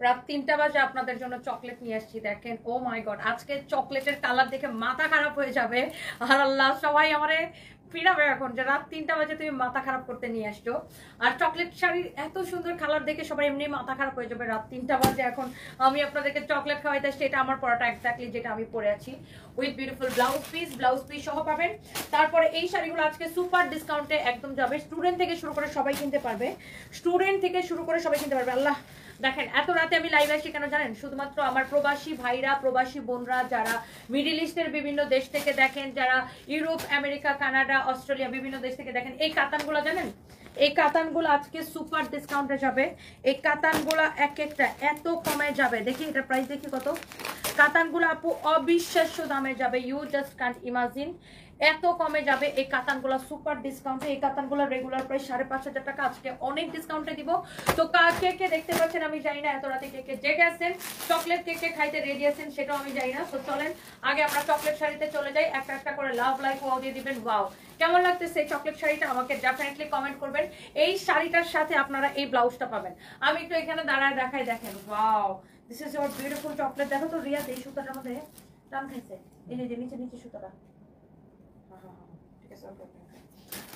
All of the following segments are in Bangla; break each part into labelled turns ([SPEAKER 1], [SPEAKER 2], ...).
[SPEAKER 1] রাত 3টা বাজে আপনাদের জন্য চকলেট নিয়ে আসছি। দেখেন, ও মাই গড, আজকে চকলেটের কালার দেখে মাথা খারাপ হয়ে যাবে। আর আল্লাহ, সবাই আমারে ফিরাবে এখন যে রাত 3টা বাজে তুমি মাথা খারাপ করতে নিয়ে আসছো। আর চকলেট শাড়ির এত সুন্দর কালার দেখে সবাই এমনি মাথা খারাপ হয়ে যাবে। রাত 3টা বাজে এখন আমি আপনাদেরকে চকলেট খাওয়াইতে আসছি। এটা আমার পরাটা এক্স্যাক্টলি যেটা আমি পরে আছি, উইথ বিউটিফুল ব্লাউজ পিস সহ পাবেন। তারপরে এই শাড়িগুলো আজকে সুপার ডিসকাউন্টে একদম যাবে। স্টুডেন্ট থেকে শুরু করে সবাই কিনতে পারবে, আল্লাহ। দেখেন, এত রাতে আমি লাইভ আসছি কেন জানেন? শুধুমাত্র আমার প্রবাসী ভাইরা, প্রবাসী বোনরা যারা মিডিল ইস্টের বিভিন্ন দেশ থেকে দেখেন, যারা ইউরোপ, আমেরিকা, কানাডা, অস্ট্রেলিয়া বিভিন্ন দেশ থেকে দেখেন, এই কাতানগুলো জানেন, এই কাতানগুলো আজকে সুপার ডিসকাউন্টে যাবে। এই কাতানগুলো এক একটা এত কমে যাবে। দেখি এটা প্রাইস দেখি কত। কাতানগুলো আপু অবিশ্বাস্য দামে যাবে, ইউ জাস্ট কান্ট ইমাজিন। এত কমে যাবে এই কাতানগুলো সুপার ডিসকাউন্টে। এই কাতানগুলো রেগুলার প্রাইস 5,500 টাকা, আজকে অনেক ডিসকাউন্টে দিব। তো কে কে দেখতে পাচ্ছেন আমি জানি না, এত রাতে কে কে জেগে আছেন, চকলেট কে কে খাইতে রেডি আছেন সেটাও আমি জানি না। তো চলেন আগে আমরা চকলেট শাড়িতে চলে যাই। একটা একটা করে লাভ লাইক ওয়াও দিয়ে দিবেন। ওয়াও, কেমন লাগতেছে এই চকলেট শাড়িটা আমাকে ডেফিনেটলি কমেন্ট করবেন। এই শাড়িটার সাথে আপনারা এই ব্লাউজটা পাবেন। আমি একটু এখানে দাঁড়ায় দেখাই। দেখেন, wow, this is your beautiful chocolate. দেখো তো রিয়া, এই সুতাটার মধ্যে টান খাইছে, এই যে নিচে নিচে সুতাটা।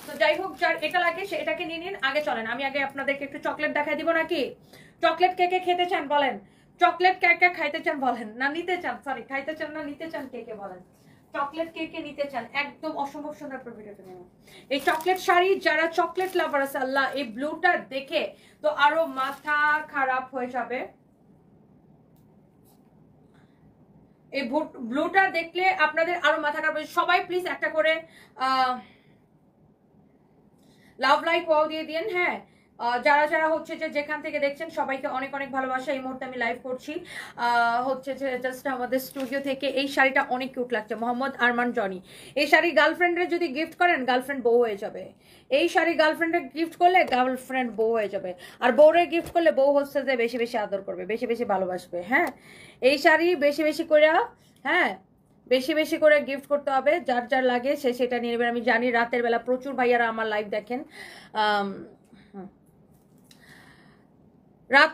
[SPEAKER 1] তো যাই হোক, যার এটা লাগে সে এটাকে নিয়ে নিন। আগে চলেন আমি আগে আপনাদেরকে একটু চকলেট দেখাই দিব। নাকি চকলেট কে কে খেতে চান বলেন? চকলেট কে কে খাইতে চান বলেন? না নিতে চান, সরি, খাইতে চান না নিতে চান, কে কে বলেন? চকলেট কে কে নিতে চান? একদম অসম্ভব সুন্দর ভিডিওটা নিন। এই চকলেট শাড়ি যারা চকলেট লাভার আছে, আল্লাহ, এই ব্লুটা দেখে তো আরো মাথা খারাপ হয়ে যাবে। এই ব্লুটা দেখলে আপনাদের আরো মাথা খারাপ। সবাই প্লিজ একটা করে লাভ লাইক ওয়াও দিয়ে দিন। হ্যাঁ, যারা যারা হচ্ছে যে যেখান থেকে দেখছেন সবাইকে অনেক অনেক ভালোবাসা। এই মুহূর্তে আমি লাইভ করছি হচ্ছে যে জাস্ট আমাদের স্টুডিও থেকে। এই শাড়িটা অনেক কিউট লাগছে, মোহাম্মদ আরমান জনি। এই শাড়ি গার্লফ্রেন্ডের যদি গিফট করেন, গার্লফ্রেন্ড বউ হয়ে যাবে। এই শাড়ি গার্লফ্রেন্ডের গিফট করলে গার্লফ্রেন্ড বউ হয়ে যাবে। আর বউরে গিফট করলে বউ হচ্ছে যে বেশি বেশি আদর করবে, বেশি বেশি ভালোবাসবে। হ্যাঁ, এই শাড়ি বেশি বেশি করে, হ্যাঁ, বেশি বেশি করে গিফট করতে হবে। যার যার লাগে সে সেটা নিয়ে নেবেন। আমি জানি রাতের বেলা প্রচুর ভাইয়ারা আমার লাইভ দেখেন। রাত,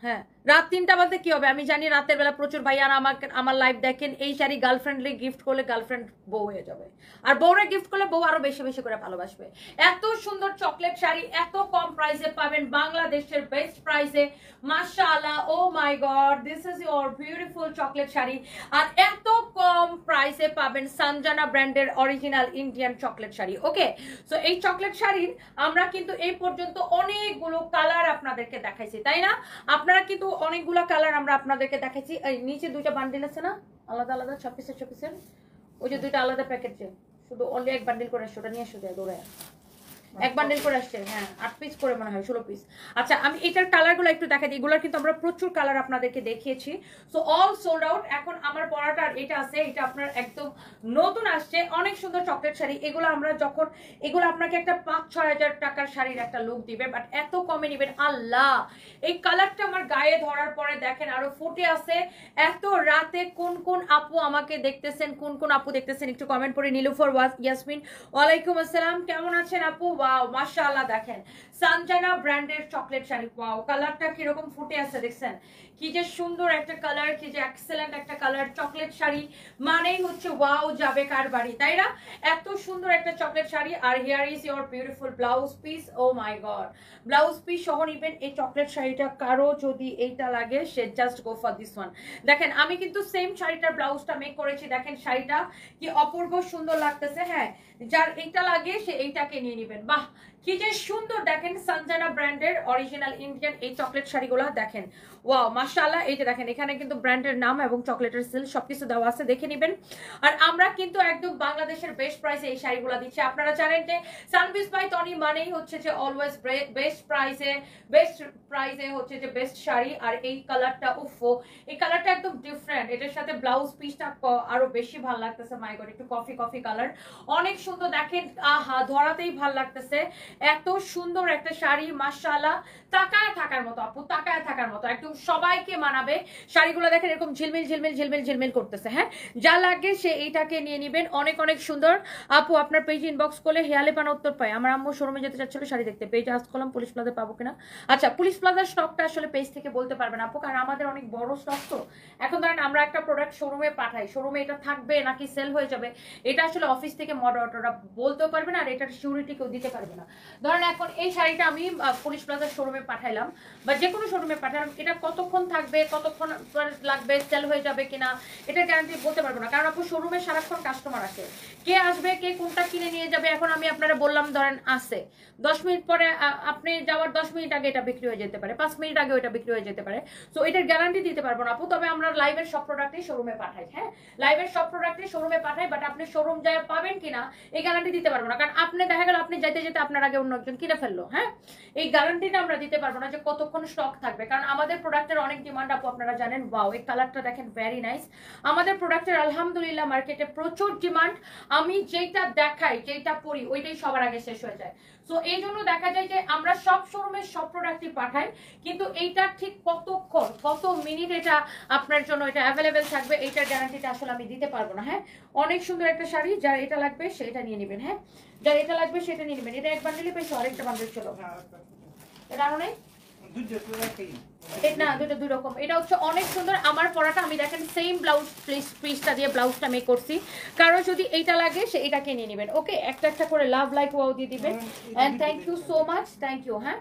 [SPEAKER 1] হ্যাঁ, রাত 3টা বাজে কি হবে আমি জানি। রাতের বেলা প্রচুর ভাইয়ারা আমার লাইভ দেখেন। এই শাড়ি গার্লফ্রেন্ডলি গিফট করলে গার্লফ্রেন্ড বউ হয়ে যাবে। আর বউরে গিফট করলে বউ আরো বেশি বেশি করে ভালোবাসবে। এত সুন্দর চকলেট শাড়ি এত কম প্রাইসে পাবেন, বাংলাদেশের বেস্ট প্রাইসে। মাশাআল্লাহ, oh my god, this is your beautiful chocolate sari. আর এত কম প্রাইসে পাবেন সঞ্জানা ব্র্যান্ডের original Indian chocolate sari. Okay, so এই চকলেট শাড়ির আমরা কিন্তু এই পর্যন্ত অনেকগুলো কালার আপনাদেরকে দেখাইছি, তাই না? আপনারা কিন্তু অনেকগুলো কালার আমরা আপনাদেরকে দেখাইছি। এই নিচে দুইটা বান্ডিল আছে না, আলাদা আলাদা 26 ওই যে দুইটা আলাদা প্যাকেট, যে শুধু অনলি এক বান্ডিল করে আসছে, ওটা নিয়ে আসো দৌড়ায়। এক বান্ডেল করে আসছে, হ্যাঁ, 8 পিস করে মনে হয়, 16 পিস। আচ্ছা, আমি এটার কালারগুলো একটু দেখাই দিই। এগুলোর কিন্তু আমরা প্রচুর কালার আপনাদেরকে দেখিয়েছি। So all sold out. এখন আমার পরাটার এটা আছে, এটা আপনার একদম নতুন আসছে, অনেক সুন্দর চকলেট শাড়ি। এগুলো আমরা যখন, এগুলো আপনাকে একটা 5-6 হাজার টাকার শাড়ির একটা লুক দিবে, বাট এত কমে নিবেন। আল্লাহ, এই কালারটা আমার গায়ে ধরার পরে দেখেন আরো ফুটে আছে। এত রাতে কোন কোন আপু আমাকে দেখতেছেন, কোন কোন আপু দেখতেছেন একটু কমেন্ট করে। নীলুফার ইয়াসমিন, ওয়ালাইকুম আসসালাম, কেমন আছেন আপু? ওয়াও, মাশাআল্লাহ, দেখেন সঞ্জানা ব্র্যান্ডের চকলেট শাড়ি। ওয়াও, কালারটা কিরকম ফুটে আছে দেখছেন, কি যে সুন্দর একটা কালার, কি যে এক্সেলেন্ট একটা কালার। চকলেট শাড়ি মানেই হচ্ছে ওয়াও, যাবে কার বাড়ি, তাই না? এত সুন্দর একটা চকলেট শাড়ি। আর here is your beautiful blouse piece. Oh my god, blouse piece সহ নিবেন এই চকলেট শাড়িটা। কারো যদি এইটা লাগে সে just go for this one. দেখেন, আমি কিন্তু সেম শাড়িটার ব্লাউজটা মেক করেছি। দেখেন শাড়িটা কি অপূর্ব সুন্দর লাগতেছে। হ্যাঁ, যার এইটা লাগে সে এইটাকে নিয়ে নেবেন। বাহ, কি যে সুন্দর। দেখেন সঞ্জানা ব্র্যান্ডের অরিজিনাল ইন্ডিয়ান এই চকলেট শাড়িগুলো দেখেন। ওয়াও, মাশাআল্লাহ। এই যে দেখেন, এখানে কিন্তু ব্র্যান্ডের নাম এবং চকলেটের সিল সবকিছু দেওয়া আছে, দেখে নেবেন। আর আমরা কিন্তু একদম বাংলাদেশের বেস্ট প্রাইসে এই শাড়িগুলো দিচ্ছি। আপনারা জানেন যে সানবিস বাই টনি মানেই হচ্ছে যে অলওয়েজ বেস্ট প্রাইসে হচ্ছে যে বেস্ট শাড়ি। আর এই কালারটা, উফো, এই কালারটা একদম ডিফারেন্ট। এটার সাথে ব্লাউজ পিসটা আরো বেশি ভালো লাগতেছে। মাই গড, একটু কফি কালার, অনেক সুন্দর। দেখেন, আহা, ধরাতেই ভাল লাগতেছে। এত সুন্দর একটা শাড়ি মাশাআল্লাহ, তাকায় থাকার মতো আপু, তাকায় থাকার মতো, একদম সবাইকে মানাবে। শাড়িগুলো দেখেন এরকম ঝিলমিল ঝিলমিল ঝিলমিল ঝিলমিল করতেছে। হ্যাঁ, যা লাগে সে এইটাকে নিয়ে নিবেন, অনেক অনেক সুন্দর। আপু আপনার পেজ ইনবক্স করলে হেয়ালে পানা উত্তর পাই। আমার আম্মু শোরুমে যেতে চাচ্ছিল শাড়ি দেখতে, পেজ আজ করলাম পুলিশ প্লাজা পাবো কিনা। আচ্ছা, পুলিশ প্লাজার স্টকটা আসলে পেজ থেকে বলতে পারবেন আপু, কারণ আমাদের অনেক বড় স্টক তো। এখন ধরেন আমরা একটা প্রোডাক্ট শোরুমে পাঠাই, শোরুমে এটা থাকবে নাকি সেল হয়ে যাবে এটা আসলে অফিস থেকে মডারেটররা বলতেও পারবে না, আর এটার সিউরিটি কেউ দিতে পারবে না। ধরেন এখন এই শাড়িটা আমি পুলিশ প্লাজার শোরুমে পাঠাইলাম বা যে কোনো শোরুমে পাঠালাম, এটা কতক্ষণ থাকবে, কতক্ষণ লাগবে, সেল হয়ে যাবে কিনা এটা গ্যারান্টি বলতে পারবো না, কারণ আপু শোরুমে সারাক্ষণ কাস্টমার আসে, কে আসবে কে কোনটা কিনে নিয়ে যাবে। এখন আমি আপনারা বললাম ধরেন আসে 10 মিনিট পরে, আপনি যাওয়ার 10 মিনিট আগে এটা বিক্রি হয়ে যেতে পারে, 5 মিনিট আগে ওইটা বিক্রি হয়ে যেতে পারে। সো এটার গ্যারান্টি দিতে পারবো না আপু, তবে আমরা লাইভের সব প্রোডাক্টই শোরুমে পাঠাই। হ্যাঁ, লাইভের সব প্রোডাক্টই শোরুমে পাঠাই, বাট আপনি শোরুম যায় পাবেন কিনা এই গ্যারান্টি দিতে পারবো না, কারণ আপনি দেখা গেল আপনি যাইতে যেতে আপনার আগে অন্য একজন কিনে ফেললো। হ্যাঁ, এই গ্যারান্টিটা আমরা দিতে পারবো না যে কতক্ষণ স্টক থাকবে, কারণ আমাদের প্রোডাক্টের অনেক ডিমান্ড আপু, আপনারা জানেন। ওয়াও, এই কালারটা দেখেন ভেরি নাইস। আমাদের প্রোডাক্টের আলহামদুলিল্লাহ মার্কেটে প্রচুর ডিমান্ড। আমি যেটা দেখাই যেটা পরি ওইটাই সবার আগে শেষ হয়ে যায়। সো এই জন্য দেখা যায় যে আমরা সব শোরুমের সব প্রোডাক্টই পাঠাই, কিন্তু এইটা ঠিক কতক্ষণ কত মিনিট এটা আপনার জন্য এটা অ্যাভেলেবেল থাকবে এইটার গ্যারান্টিটা আসলে আমি দিতে পারবো না। হ্যাঁ, অনেক সুন্দর একটা শাড়ি, যার এটা লাগবে সেটা নিয়ে নেবেন। হ্যাঁ, যার এটা লাগবে সেটা নিয়ে নেবেন। এটা এক বান্ডেলই পেয়েছো, আরেকটা বান্ডেল ছিল এটা আরো নেই না, দুটো দুই রকম। এটা হচ্ছে অনেক সুন্দর। আমার পরাটা আমি দেখেন সেম ব্লাউজ পিসটা দিয়ে ব্লাউজটা মেক করছি, কারো যদি এইটা লাগে সে এটাকে নিয়ে নেবেন। ওকে, একটা একটা করে লাভ লাইক ওয়াও দিয়ে দিবেন। And thank you so much, thank you. হ্যাঁ,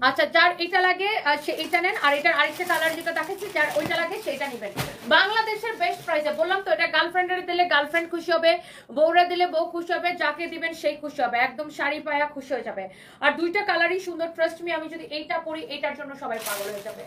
[SPEAKER 1] আচ্ছা, যার এটা লাগে সে এটা নেন, আর এটার আরেকটা কালার যেটা দেখাচ্ছি যার ওইটা লাগে সেটা নেবেন। বাংলাদেশের বেস্ট প্রাইসে বললাম তো, এটা গার্লফ্রেন্ডের দিলে গার্লফ্রেন্ড খুশি হবে, বউরা দিলে বউ খুশি হবে, যাকে দিবেন সেই খুশি হবে, একদম শাড়ি পায়া খুশি হয়ে যাবে। আর দুইটা কালারই সুন্দর, ট্রাস্ট মি। আমি যদি এইটা পরি এইটার জন্য সবাই পাগল হয়ে যাবে,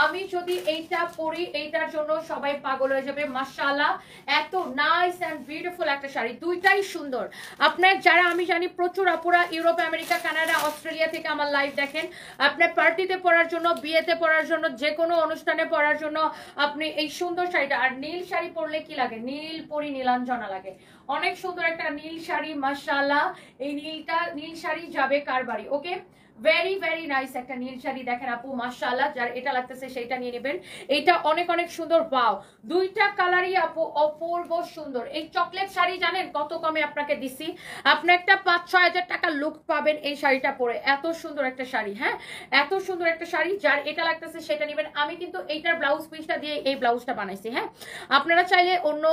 [SPEAKER 1] আমি যদি এইটা পরি এইটার জন্য সবাই পাগল হয়ে যাবে। মাশাআল্লাহ, এত নাইস এন্ড বিউটিফুল একটা শাড়ি, দুইটাই সুন্দর। আপনার যারা আমি জানি প্রচুর আপুরা ইউরোপ, আমেরিকা, কানাডা, অস্ট্রেলিয়া থেকে আমার লাইভ দেখেন, আপনার পার্টিতে পরার জন্য, বিয়েতে পরার জন্য, যে কোনো অনুষ্ঠানে পরার জন্য আপনি এই সুন্দর শাড়িটা। আর নীল শাড়ি পরলে কি লাগে, নীল পরি নীলাঞ্জনা লাগে। অনেক সুন্দর একটা নীল শাড়ি মাশাআল্লাহ। এই নীল শাড়ি যাবে কার বাড়ি। ওকে, ভেরি ভেরি নাইস একটা নীল শাড়ি দেখেন আপু মাশাআল্লাহ, যার এটা লাগতেছে সেইটা নিয়ে নেবেন। এটা অনেক অনেক সুন্দর। ওয়াও, দুইটা কালারই আপু অপূর্ব সুন্দর। এই চকলেট শাড়ি জানেন কত কমে আপনাকে দিছি, আপনি একটা 5-6 হাজার টাকা লুক পাবেন এই শাড়িটা পরে। এত সুন্দর একটা শাড়ি, হ্যাঁ এত সুন্দর একটা শাড়ি, যার এটা লাগতেছে সেটা নেবেন। আমি কিন্তু এইটার ব্লাউজ পিসটা দিয়ে এই ব্লাউজটা বানাইছি। হ্যাঁ, আপনারা চাইলে অন্য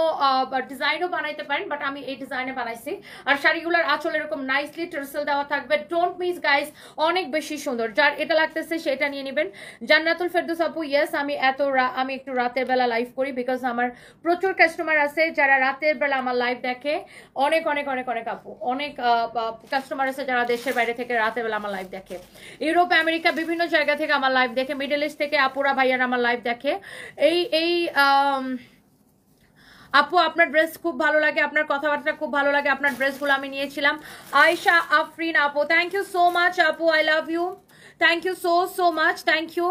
[SPEAKER 1] ডিজাইনও বানাইতে পারেন, বাট আমি এই ডিজাইনে বানাইছি। আর শাড়িগুলোর আঁচল এরকম নাইসলি টার্সেল দেওয়া থাকবে। ডোন্ট মিস গাইস, অনেক বেশি সুন্দর। যার এটা লাগতেছে সেটা নিয়ে নেবেন। জান্নাতুল ফেরদৌস আপু, ইয়েস আমি আমি একটু রাতের বেলা লাইভ করি, বিকজ আমার প্রচুর কাস্টমার আছে যারা রাতের বেলা আমার লাইভ দেখে। অনেক অনেক অনেক অনেক আপু, অনেক কাস্টমার আছে যারা দেশের বাইরে থেকে রাতের বেলা আমার লাইভ দেখে, ইউরোপ, আমেরিকা বিভিন্ন জায়গা থেকে আমার লাইভ দেখে, মিডল ইস্ট থেকে আপুরা ভাইয়ারা আমার লাইভ দেখে। এই আপু আপনার ড্রেস খুব ভালো লাগে, আপনার কথাবার্তা খুব ভালো লাগে, আপনার ড্রেসগুলো আমি নিয়েছিলাম। আয়েশা আফরিন আপু, থ্যাংক ইউ সো মাচ আপু, I love you, thank you so much, thank you.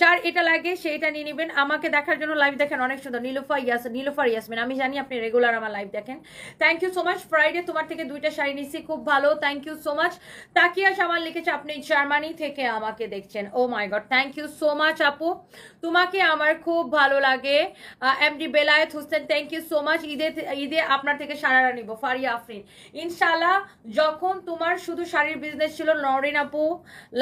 [SPEAKER 1] যার এটা লাগে সেইটা নিয়ে নেবেন। আমাকে দেখার জন্য লাইভ দেখেন, অনেক সুন্দর। নীলুফার ইয়াসমিন, আমি জানি আপনি রেগুলার আমার লাইভ দেখেন, thank you so much. Friday তোমার থেকে দুইটা শাড়ি নিচ্ছি, খুব ভালো, থ্যাংক ইউ সো মাচ। তাকিয়া সামান লিখেছে আপনি জার্মানি থেকে আমাকে দেখছেন, oh my god, thank you so much আপু, তোমাকে আমার খুব ভালো লাগে। MD Belayet Hossain, thank you so much. ঈদে আপনার থেকে শাড়িরা নিব। ফারিয়া আফরিন, ইনশাল্লাহ যখন তোমার শুধু শাড়ির বিজনেস ছিল, নরিন আপু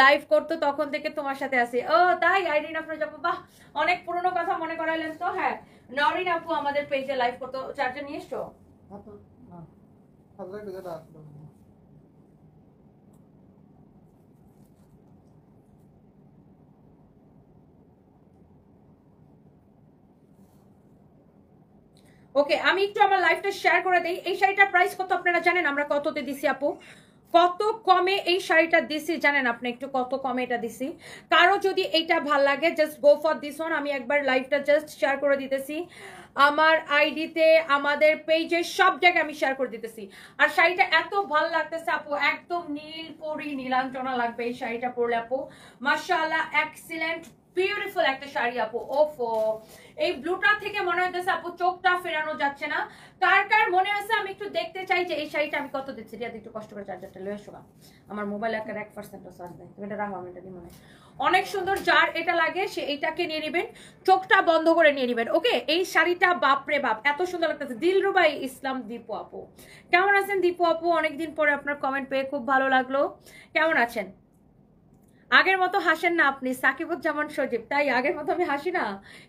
[SPEAKER 1] লাইভ করতো তখন থেকে তোমার সাথে আছি। ও তাই, আইরিন আপনার যাবো, বাহ অনেক পুরনো কথা মনে করাইলেন তো। হ্যাঁ, নরিন আপু আমাদের পেজে লাইভ করতো। চার্জার নিয়ে এসছো? ওকে, আমি একটু আমার লাইভটা শেয়ার করে দেই। এই শাড়িটার প্রাইস কত আপনারা জানেন? আমরা কততে দিছি আপু, কত কমে এই শাড়িটা দিছি জানেন আপনি? একটু কত কমে এটা দিছি। কারো যদি এইটা ভাল লাগে just go for this one. আমি একবার লাইভটা জাস্ট শেয়ার করে দিতেছি আমার আইডিতে, আমাদের পেজে, সব জায়গায় আমি শেয়ার করে দিতেছি। আর শাড়িটা এত ভাল লাগতেছে আপু, একদম নীল পরি নীলাঞ্জনা লাগবে এই শাড়িটা পরলে আপু। মাশাআল্লাহ, এক্সিলেন্ট বিউটিফুল একটা শাড়ি আপু। ওফো, এই ব্লুটা থেকে মনে হইতেছে আপু চোখটা ফেরানো যাচ্ছে না। কার কার মনে আছে আমি একটু দেখতে চাই যে এই শাড়িটা আমি কত দিচ্ছি। রিয়া একটু কষ্ট করে চার্জারটা লয়ে এসো। আমার মোবাইলে একটা 1% চার্জ নেই, তুমি এটা রাখো, আমি এটা নিয়ে মনে অনেক সুন্দর। যার এটা লাগে সে এইটাকে নিয়ে নেবেন, চোখটা বন্ধ করে নিয়ে নেবেন। ওকে, এই শাড়িটা বাপরে বাপ এত সুন্দর লাগতেছে। দিলরুবাই ইসলাম দীপু আপু, কেমন আছেন দীপু আপু? অনেকদিন পরে আপনার কমেন্ট পেয়ে খুব ভালো লাগলো। কেমন আছেন? আগের মতো হাসেন না আপনি, সাকিবুজ্জামান সজীব। তাই আগের মতো আমি হাসি না,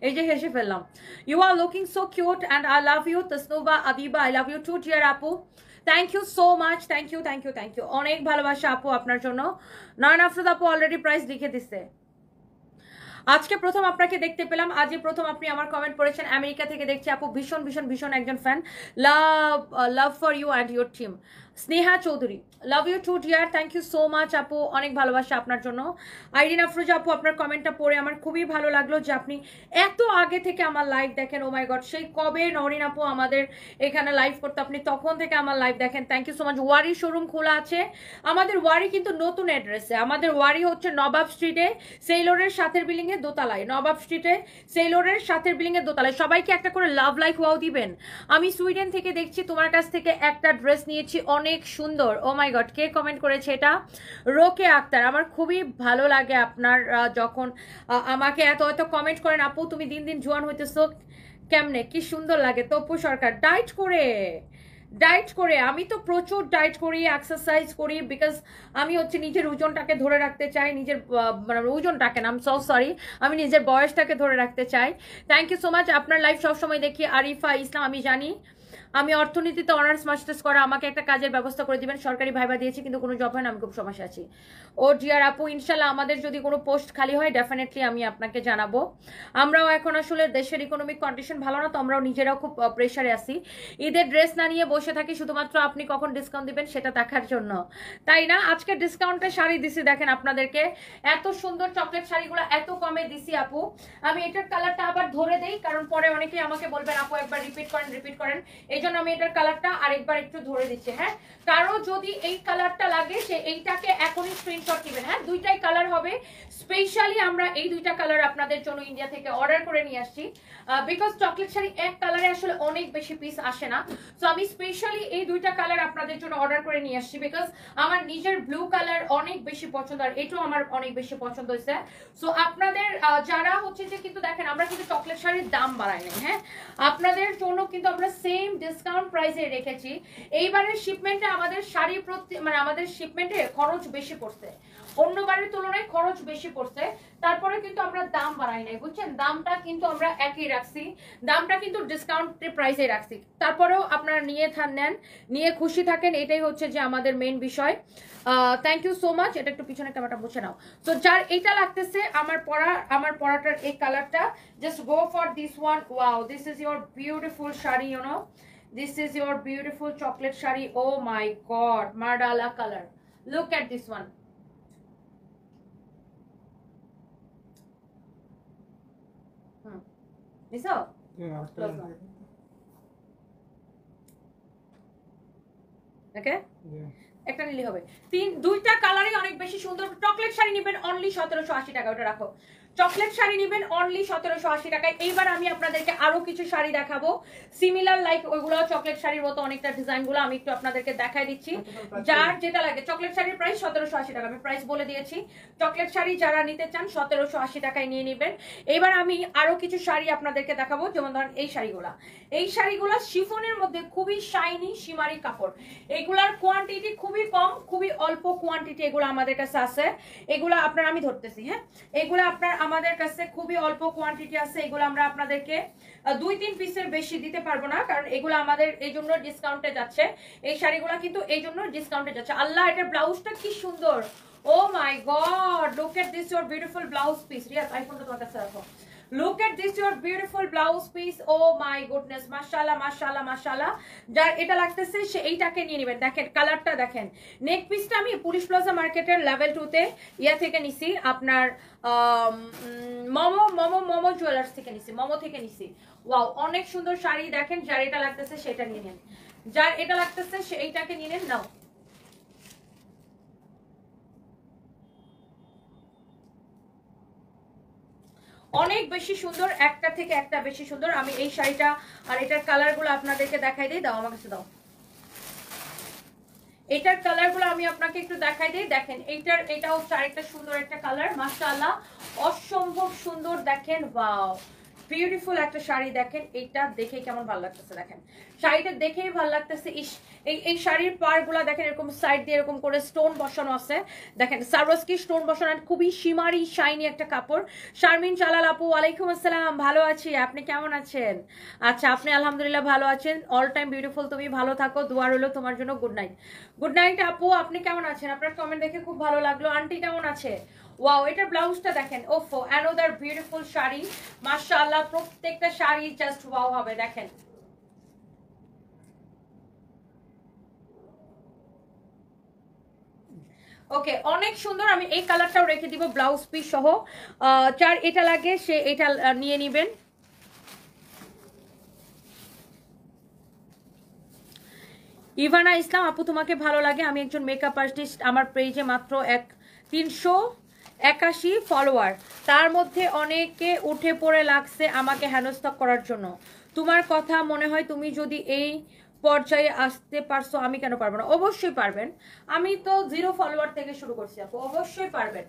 [SPEAKER 1] এই যে হেসে ফেললাম। You are looking so cute and I love you. Tasnuba Abiba, I love you too dear আপু। Thank you so much, thank you thank you thank you. অনেক ভালোবাসা আপু আপনার জন্য। নয়ন আফরোজ আপু অলরেডি প্রাইস লিখে দিচ্ছে। আজকে প্রথম আপনাকে দেখতে পেলাম, আজই প্রথম আপনি আমার কমেন্ট করেছেন। আমেরিকা থেকে দেখছি আপু, ভীষণ ভীষণ ভীষণ একজন fan. Love love for you and your team. Sneha Chowdhury, love you too dear, thank you so much আপু, অনেক ভালোবাসা আপনার জন্য। আইরিন আফরোজা আপু, আপনার কমেন্টটা পড়ে আমার খুবই ভালো লাগলো যে আপনি এত আগে থেকে আমার লাইভ দেখেন। ও মাই গড, সেই কবে নরিন আপু আমাদের এখানে লাইভ করতো, আপনি তখন থেকে আমার লাইভ দেখেন। Thank you so much. Wari showroom খোলা আছে আমাদের। ওয়ারি কিন্তু নতুন অ্যাড্রেসে, আমাদের ওয়ারি হচ্ছে নবাব স্ট্রিটে, সেইলোরের সাথের বিল্ডিং এর দোতলায়। নবাব স্ট্রিটে সেইলোরের সাথের বিল্ডিং এর দোতলায়। সবাইকে একটা করে লাভ লাইক ওয়াও দিবেন। আমি সুইডেন থেকে দেখছি, তোমার কাছ থেকে একটা ড্রেস নিয়েছি, অনেক সুন্দর। Oh my god, K comment করেছে এটা? রোকে আক্তার। আমার খুবই ভালো লাগে আপনার যখন আমাকে এত এত কমেন্ট করেন। আপু তুমি দিন দিন জোয়ান হইতেছো কেমনে, কি সুন্দর লাগে। তপু সরকার, ডায়েট করে, ডায়েট করে। আমি তো প্রচুর ডায়েট করি, এক্সারসাইজ করি, বিকজ আমি হচ্ছে নিজের ওজনটাকে ধরে রাখতে চাই। নিজের মানে ওজনটাকে না, সরি, আমি নিজের বয়সটাকে ধরে রাখতে চাই। Thank you so much. আপনার লাইভ সবসময় দেখি। আরিফা ইসলাম, আমি জানি আমি অর্থনীতিতে অনার্স মাস্টার্স করা, আমাকে একটা কাজের ব্যবস্থা করে দিবেন। সরকারি ভাইবা দিয়েছি কিন্তু কোনো জব হয় না, আমি খুব সমস্যা আছি। ও ডিয়ার আপু, ইনশাল্লাহ আমাদের যদি কোনো পোস্ট খালি হয় ডেফিনেটলি আমি আপনাকে জানাবো। আমরাও এখন আসলে দেশের ইকোনমিক কন্ডিশন ভালো না, তো আমরাও নিজেরাও খুব প্রেশারে আছি। ঈদের ড্রেস না নিয়ে বসে থাকি শুধুমাত্র আপনি কখন ডিসকাউন্ট দিবেন সেটা দেখার জন্য, তাই না? আজকে ডিসকাউন্টে শাড়ি দিছি দেখেন আপনাদেরকে, এত সুন্দর চকলেট শাড়িগুলো এত কমে দিছি আপু। আমি এটার কালারটা আবার ধরে দেই, কারণ পরে অনেকেই আমাকে বলবেন আপু একবার রিপিট করেন। এই জন্য আমি এটার কালারটা আরেকবার একটু ধরে দিচ্ছি। হ্যাঁ, কারো যদি এই কালারটা লাগে সে এইটাকে এখনই স্ক্রিনশট দিবেন। হ্যাঁ, দুইটাই কালার হবে। স্পেশালি আমরা এই দুইটা কালার আপনাদের জন্য ইন্ডিয়া থেকে অর্ডার করে নিয়ে আসছি, বিকজ চকলেট শাড়ি এক কালারে আসলে অনেক বেশি পিস আসে না। সো আমি স্পেশালি এই দুইটা কালার আপনাদের জন্য অর্ডার করে নিয়ে আসছি, বিকজ আমার নিজের ব্লু কালার অনেক বেশি পছন্দ, আর এটাও আমার অনেক বেশি পছন্দ হয়েছে। সো আপনাদের যারা হচ্ছে যে, কিন্তু দেখেন আমরা কিন্তু চকলেট শাড়ির দাম বাড়াই নাই। হ্যাঁ, আপনাদের জন্য কিন্তু আমরা সেম ডিসকাউন্ট প্রাইসে রেখেছি। এইবারের শিপমেন্টে আমাদের শাড়ি মানে আমাদের শিপমেন্টে খরচ বেশি পড়ছে, অন্যবারের তুলনায় খরচ বেশি পড়ছে। তারপরে কিন্তু আমরা দাম বাড়াই নাই, বুঝছেন? দামটা কিন্তু আমরা একই রাখছি, দামটা কিন্তু ডিসকাউন্ট প্রাইসে রাখছি। তারপরেও আপনারা নেন, নিয়ে খুশি থাকেন, এটাই হচ্ছে যে আমাদের মেইন বিষয়। Thank you so much. এটা একটু পিছনে ক্যামেরাটা মুছে নাও। তো যার এটা লাগতেছে আমার পরাটার এই কালারটা, just go for this one. Wow, this is your beautiful sari, you know, this is your beautiful chocolate sari. Oh my god, মার্ডালা colour, look at this one. দিছো? ওকে, একটা নিলে হবে। দুইটা কালারই অনেক বেশি সুন্দর। চকলেট শাড়ি নেবেন অনলি 1780 টাকা, ওটা রাখো। চকলেট শাড়ি নেবেন অনলি 1780 টাকায়। এইবার আমি আপনাদেরকে আরো কিছু শাড়ি দেখাবো, সিমিলার লাইক ওইগুলো চকলেট শাড়ির মতো অনেকটা ডিজাইনগুলো আমি একটু আপনাদেরকে দেখাই দিচ্ছি। যার যেটা লাগে, চকলেট শাড়ির প্রাইস 1780 টাকা, আমি প্রাইস বলে দিয়েছি। চকলেট শাড়ি যারা নিতে চান 1780 টাকায় নিয়ে নেবেন। এবার আমি আরো কিছু শাড়ি আপনাদেরকে দেখাবো, যেমন ধরেন এই শাড়িগুলা শিফনের মধ্যে খুবই শাইনি শিমারি কাপড়। এগুলার কোয়ান্টিটি খুবই কম, খুবই অল্প কোয়ান্টিটি এগুলো আমাদের কাছে আছে। এগুলো আপনার, আমি ধরতেছি, হ্যাঁ, এগুলো আপনার আমাদের কাছে খুবই অল্প কোয়ান্টিটি আছে। এগুলো আমরা আপনাদেরকে 2-3 পিসের বেশি দিতে পারবো না, কারণ এগুলো আমাদের এই জন্য ডিসকাউন্টে যাচ্ছে। এই শাড়িগুলো কিন্তু এই জন্য ডিসকাউন্টে যাচ্ছে। আল্লাহ, এটার ব্লাউজটা কি সুন্দর। Oh my god, look at this your beautiful blouse piece. Riaz, আইফোনটা তোমার কাছে রাখো। Look at this, your beautiful blouse piece. Oh my goodness, mashallah mashallah mashallah. যার এটা লাগতেছে সে এইটাকে নিয়ে নেবেন। দেখেন কালারটা দেখেন। নেক পিসটা আমি পুলিশ প্লাজা মার্কেটের লেভেল 2 তে থেকে নিছি, আপনার মোমো জুয়েলার্স থেকে নিছি, মোমো থেকে নিছি। ওয়াও, অনেক সুন্দর শাড়ি। দেখেন যার এটা লাগতেছে সেটা নিয়ে নেন, যার এটা লাগতেছে সে এইটাকে নিয়ে নেন। নাও, অনেক বেশি সুন্দর, একটা থেকে একটা বেশি সুন্দর। আমি এই শাড়িটা আর এটার কালারগুলো আপনাদেরকে দেখাই দিই। দাও আমার কাছে দাও। এটার কালারগুলো আমি আপনাকে একটু দেখাই দিই। দেখেন এটা হচ্ছে আরেকটা সুন্দর একটা কালার, মাশাআল্লাহ অসম্ভব সুন্দর। দেখেন ওয়াও বিউটিফুল একটা শাড়ি। দেখেন এইটা দেখে কেমন ভালো লাগতেছে, দেখেন শাড়িটা দেখেই ভালো লাগতেছে। এই শাড়ির পাড়গুলো দেখেন এরকম সাইড দিয়ে এরকম করে স্টোন বসানো আছে। দেখেন সারোয়ারস্কি স্টোন বসানো, খুবই শিমারি শাইনি একটা কাপড়। শারমিন জালাল আপু ওয়ালাইকুম আসসালাম, ভালো আছি, আপনি কেমন আছেন? আচ্ছা আপনি আলহামদুলিল্লাহ ভালো আছেন, অল টাইম বিউটিফুল, তুমি ভালো থাকো, দোয়া রইলো তোমার জন্য। Good night. গুড নাইট আপু, আপনি কেমন আছেন? আপনার কমেন্ট দেখে খুব ভালো লাগলো। আন্টি কেমন আছে? ওয়াও এটার ব্লাউজটা দেখেন, ওফো অ্যানাদার বিউটিফুল শাড়ি মাশাআল্লাহ। প্রত্যেকটা শাড়ি জাস্ট ওয়াও হবে। দেখেন ওকে অনেক সুন্দর। আমি এই কালারটাও রেখে দিব ব্লাউজ পিস সহ। যার এটা লাগে সে এটা নিয়ে নেবেন। ইভানা ইসলাম আপু তোমাকে ভালো লাগে, আমি একজন মেকআপ আর্টিস্ট, আমার পেজে মাত্র 381 ফলোয়ার, তার মধ্যে অনেকে উঠে পড়ে লাগছে আমাকে হেনস্থা করার জন্য। তোমার কথা মনে হয় তুমি যদি এই পর্যায়ে আসতে পারছো, আমি কেন পারবো না? অবশ্যই পারবেন। আমি তো 0 ফলোয়ার থেকে শুরু করছি আপু, অবশ্যই পারবেন।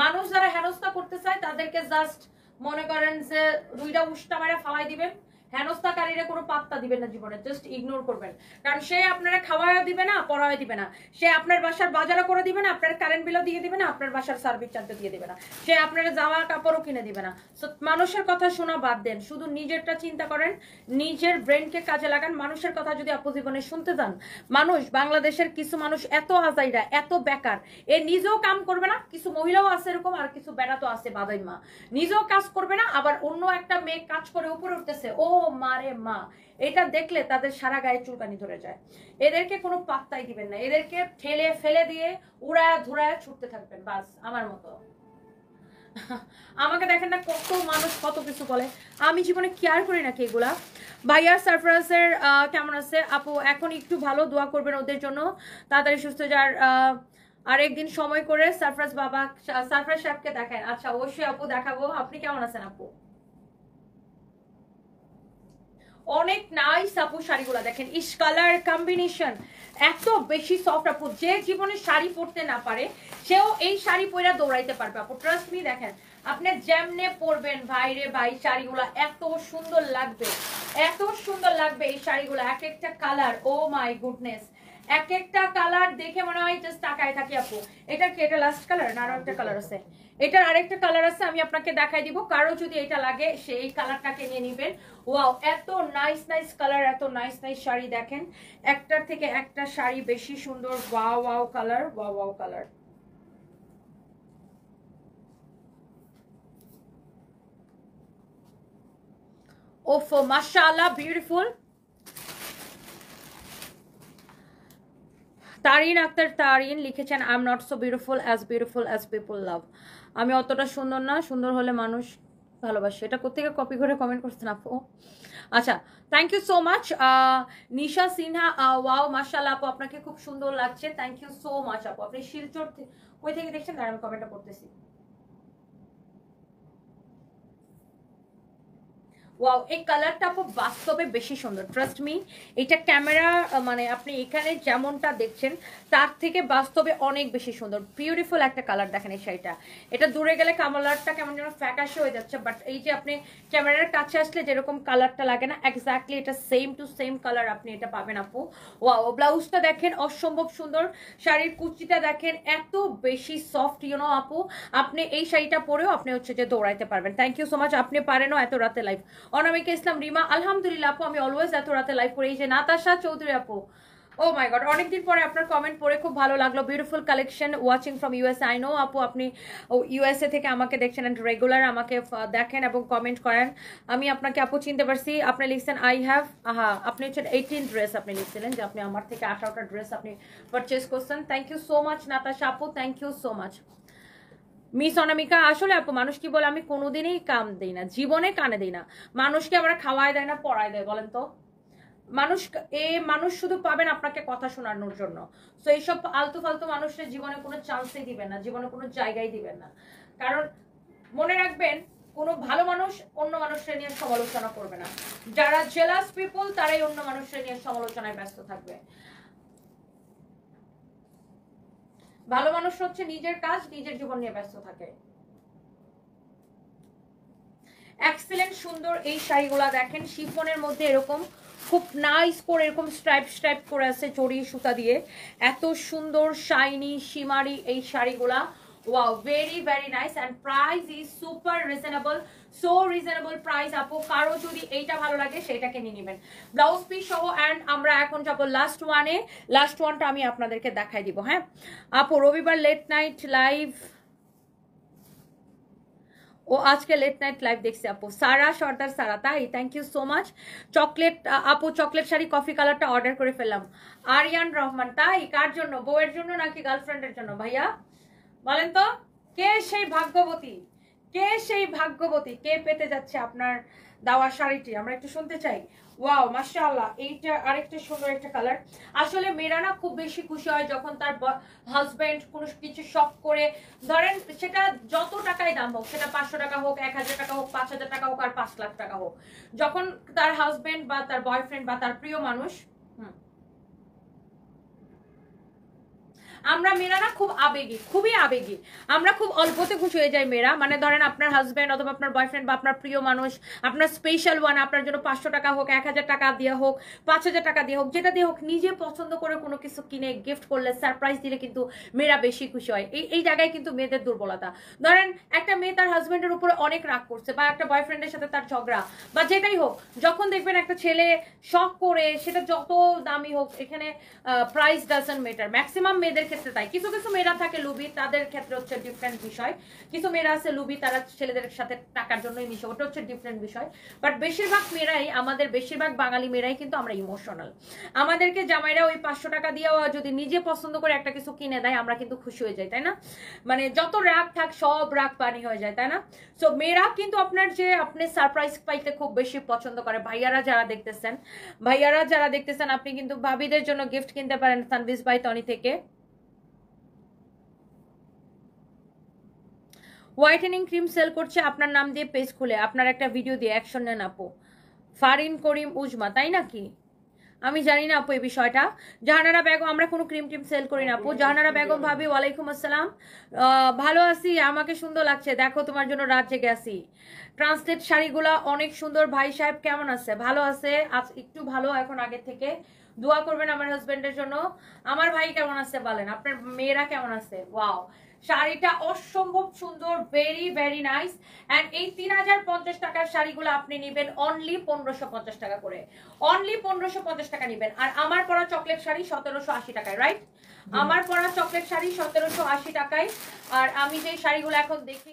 [SPEAKER 1] মানুষ যারা হেনস্থা করতে চায় তাদেরকে জাস্ট মনে করেন যে 2টা উষ্টা মারা ফালাই দিবেন। হেনস্থাকারীরা কোনো পাত্তা দিবেন না জীবনে, জাস্ট ইগনোর করবেন। কারণ সে আপনারা খাওয়াও দিবে না, পড়াও দিবে না, সে আপনার বাসার বাজারও করে দিবে না, আপনার কারেন্ট বিলও দিয়ে দিবে না, আপনার বাসার সার্ভিস চার্জও দিয়ে দিবে না, সে আপনার জামা কাপড়ও কিনে দিবে না। সো মানুষের কথা শোনা বাদ দেন, শুধু নিজেরটা চিন্তা করেন, নিজের ব্রেনকে কাজে লাগান। মানুষের কথা যদি আপু জীবনে শুনতে যান, মানুষ বাংলাদেশের কিছু মানুষ এত আজাইরা, এত বেকার, এ নিজেও কাম করবে না, কিছু মহিলাও আছে এরকম, আর কিছু বেড়া তো আছে বাদাইমা, নিজেও কাজ করবে না, আবার অন্য একটা মেয়ে কাজ করে উপরে উঠতেছে, ও মারে মা। এটা দেখলে তাদের সারা গায়ে চুলকানি ধরে যায়। এদেরকে কোনো পাত্তাই দিবেন না, এদেরকে ঠেলে ফেলে দিয়ে উড়ায় ধুরায় ছুটতে থাকবেন, বাস আমার মতো। আমাকে দেখেন না কত মানুষ কত কিছু বলে, আমি জীবনে কেয়ার করি নাকি এগুলা। ভাইয়া সারফরাজের কেমন আছে আপু? এখন একটু ভালো, দোয়া করবেন ওদের জন্য, তাড়াতাড়ি সুস্থ যার। আর একদিন সময় করে সারফরাজ বাবা সারফরাজ সাহেবকে দেখান। আচ্ছা অবশ্যই আপু দেখাবো। আপনি কেমন আছেন আপু? অনেক নাইস আপু শাড়িগুলো দেখেন, ইস কালার কম্বিনেশন এত বেশি সফট আপু, যে জীবনে শাড়ি পরতে না পারে সেও এই শাড়ি পরে দৌড়াইতে পারবে আপু, ট্রাস্ট মি। দেখেন আপনি যেমনে পরবেন ভাইরে ভাই, শাড়িগুলো এত সুন্দর লাগবে, এত সুন্দর লাগবে এই শাড়িগুলো। এক একটা কালার, ও মাই গুডনেস, এক একটা কালার দেখে মনে হয় জাস্ট তাকায় থাকি আপু। এটা কি, এটা লাস্ট কালার না আরো একটা কালার আছে? এটার আরেকটা কালার আছে, আমি আপনাকে দেখাই দিব, কারো যদি এটা লাগে সে এই কালারটাকে নিয়ে নিবেন। ওয়াও এত নাইস নাইস কালার, এত নাইস নাইস শাড়ি। দেখেন একটার থেকে একটা শাড়ি বেশি সুন্দর। Wow wow colour, wow wow colour. ওফো মাশাআল্লাহ বিউটিফুল। তারিন আক্তার তারিন লিখেছেন, I am not so beautiful as people love. আমি অতটা সুন্দর না, সুন্দর হলে মানুষ ভালোবাসে। এটা কোথেকে কপি করে কমেন্ট করছেন আপু? আচ্ছা thank you so much Nisha Sinha. Wow মাশাআল্লাহ আপু, আপনাকে খুব সুন্দর লাগছে, থ্যাংক ইউ সো মাচ আপু। আপনি শিলচর কই থেকে দেখছেন? আমি কমেন্টটা পড়তেছি। ওয়াও এই কালারটা আপু বাস্তবে বেশি সুন্দর, ট্রাস্ট মি। এটা ক্যামেরা মানে আপনি এখানে যেমনটা দেখছেন তার থেকে বাস্তবে অনেক বেশি সুন্দর, বিউটিফুল একটা কালার। দেখেন এই শাড়িটা, এটা দূরে গেলে কালারটা কেমন যেন ফ্যাকাশে হয়ে যাচ্ছে, বাট এই যে আপনি ক্যামেরার কাছে আসলে যেরকম কালারটা লাগে না, এক্স্যাক্টলি এটা সেম টু সেম কালার আপনি এটা পাবেন আপু। ওয়াও ব্লাউজটা দেখেন অসম্ভব সুন্দর, শাড়ির কুচিটা দেখেন এত বেশি সফট, ইউনো আপু। আপনি এই শাড়িটা পরেও আপনি হচ্ছে যে দৌড়াইতে পারবেন। Thank you so much. আপনি পারেনও এত রাতে লাইভ। অনামিকা ইসলাম রিমা আলহামদুলিল্লাহ আপু, আমি অলওয়েজ এত রাতে লাইভ করি। এই যে নাতাশা চৌধুরী আপু, ও মাই গড অনেকদিন পরে আপনার কমেন্ট পড়ে খুব ভালো লাগলো। Beautiful collection, watching from USA. I know আপু আপনি ইউএসএ থেকে আমাকে দেখছেন এন্ড রেগুলার আমাকে দেখেন এবং কমেন্ট করেন। আমি আপনাকে আপু চিনতে পারছি, আপনি লিখছেন আই হ্যাভ, আপনি হচ্ছেন 18 ড্রেস আপনি লিখছিলেন, যে আপনি আমার থেকে 18টা ড্রেস আপনি পারচেস করছেন। Thank you so much Natasha আপু, thank you so much. Miss Anamika, আসলে আপু মানুষ কি বলে, আমি কোনোদিনই কাম দিই না, জীবনে কানে দিই না। মানুষকে আমরা খাওয়ায় দেয় না, পড়ায় দেয় বলেন তো? মানুষ মানুষ শুধু পাবেন আপনাকে কথা শোনানোর জন্য। তো এইসব আলতু ফালতু মানুষের জীবনে কোনো চান্সই দিবেন না, জীবনে কোনো জায়গায় দিবেন না। কারণ মনে রাখবেন কোনো ভালো মানুষ অন্য মানুষের নিয়ে সমালোচনা করবে না, যারা জেলাস পিপল তারাই অন্য মানুষের নিয়ে সমালোচনায় ব্যস্ত থাকবে। ভালো মানুষ হচ্ছে নিজের কাজ নিজের জীবন নিয়ে ব্যস্ত থাকে। এক্সেলেন্ট সুন্দর এই শাড়িগুলা দেখেন, শিফনের মধ্যে এরকম খুব নাইস করে এরকম স্ট্রাইপ স্ট্রাইপ করে আছে চড়ি সুতা দিয়ে, এত সুন্দর শাইনি শিমারি এই শাড়িগুলা। Wow, very very nice and price is super reasonable, so reasonable price. আপু কারো যদি এইটা ভালো লাগে সেটাকে নিয়ে নেবেন ব্লাউজ পিস সহ। অ্যান্ড আমরা এখন যাবো লাস্ট ওয়ানে, লাস্ট ওয়ানটা আমি আপনাদেরকে দেখাই দিব। হ্যাঁ আপু, রবিবার লেট নাইট লাইভ, ও আজকে লেট নাইট লাইভ দেখছি আপু। সারা সর্দার সারা, তাই thank you so much. Chocolate আপু, চকলেট শাড়ি কফি কালারটা অর্ডার করে ফেললাম। আরিয়ান রহমান, তাই কার জন্য, বউয়ের জন্য নাকি গার্লফ্রেন্ডের জন্য ভাইয়া বলেন তো? কে সেই ভাগ্যবতী, কে সেই ভাগ্যবতী, কে পেতে যাচ্ছে আপনার দেওয়া শাড়িটি, আমরা একটু শুনতে চাই। ওয়াও মাশাআল্লাহ, এইটা আরেকটা সুন্দর একটা কালার। আসলে মেয়েরা না খুব বেশি খুশি হয় যখন তার হাজবেন্ড কোনো কিছু শখ করে, ধরেন সেটা যত টাকায় দাম হোক, সেটা 500 টাকা হোক, 1000 টাকা হোক, 5000 টাকা হোক, আর 5 লাখ টাকা হোক, যখন তার হাজবেন্ড বা তার বয়ফ্রেন্ড বা তার প্রিয় মানুষ, আমরা মেয়েরা না খুব আবেগী, খুবই আবেগী, আমরা খুব অল্পতে খুশি হয়ে যাই মেয়েরা। মানে ধরেন আপনার হাজবেন্ড অথবা আপনার বয়ফ্রেন্ড বা আপনার প্রিয় মানুষ, আপনার স্পেশাল ওয়ান, আপনার জন্য 500 টাকা হোক, 1000 টাকা দিয়ে হোক, 5000 টাকা দিয়ে হোক, যেটা দিয়ে হোক, নিজে পছন্দ করে কোনো কিছু কিনে গিফট করলে, সারপ্রাইজ দিলে কিন্তু মেয়েরা বেশি খুশি হয়। এই জায়গায় কিন্তু মেয়েদের দুর্বলতা। ধরেন একটা মেয়ে তার হাজবেন্ডের উপরে অনেক রাগ করছে, বা একটা বয়ফ্রেন্ডের সাথে তার ঝগড়া বা যেটাই হোক, যখন দেখবেন একটা ছেলে শখ করে, সেটা যত দামি হোক, এখানে প্রাইস ডাজন্ট ম্যাটার। ম্যাক্সিমাম মেয়েদের ক্ষেত্রে তাই। কিছু কিছু মেয়েরা থাকে লুবি, তাদের ক্ষেত্রে হচ্ছে ডিফারেন্ট বিষয়। কিছু মেয়েরা আছে লুবি, তারা ছেলেদের সাথে টাকার জন্যই মিশে, ওটা হচ্ছে ডিফারেন্ট বিষয়। বাট বেশিরভাগ মেয়েরাই, আমাদের বেশিরভাগ বাঙালি মেয়েরাই কিন্তু আমরা ইমোশনাল। আমাদেরকে জামাইরা ওই 500 টাকা দিয়েও যদি নিজে পছন্দ করে একটা কিছু কিনে দেয়, আমরা কিন্তু খুশি হয়ে যাই, তাই না? মানে যত রাগ থাক সব রাগ পানি হয়ে যায়, তাই না? সো মেয়েরা কিন্তু আপনার যে আপনি সারপ্রাইজ পাইতে খুব বেশি পছন্দ করে। ভাইয়ারা যারা দেখতেছেন, আপনি কিন্তু ভাবিদের জন্য গিফট কিনতে পারেন সানভিস বাই টনি থেকে। হোয়াইটেনিং ক্রিম সেল করছে আপনার নাম দিয়ে পেজ খুলে, আপনার একটা ভিডিও দিয়ে অ্যাকশন নেন আপু। ফারিন করিম উজমা, তাই নাকি? আমি জানি না আপু এই বিষয়টা। জাহানারা বেগম, আমরা কোনো ক্রিম টিম সেল করি না আপু। জাহানারা বেগম ভাবি, ওয়ালাইকুম আসসালাম, ভালো আছি, আমাকে সুন্দর লাগছে, দেখো তোমার জন্য রাত জেগে আছি। ট্রান্সলেট শাড়িগুলা অনেক সুন্দর। ভাই সাহেব কেমন আছে? ভালো আছে, আজ একটু ভালো এখন আগের থেকে। দোয়া করবেন আমার হাজবেন্ডের জন্য। আমার ভাই কেমন আছে বলেন, আপনার মেয়েরা কেমন আছে? ওয়াও, শাড়িটা অসম্ভব সুন্দর, ভেরি ভেরি নাইস। এন্ড এই 3050 টাকার শাড়িগুলো আপনি নেবেন অনলি 1550 টাকা করে, অনলি 1550 টাকা নেবেন। আর আমার পরা চকলেট শাড়ি 1780 টাকায়, রাইট? আমার পরা চকলেট শাড়ি 1780 টাকায়। আর আমি যে শাড়িগুলো এখন দেখি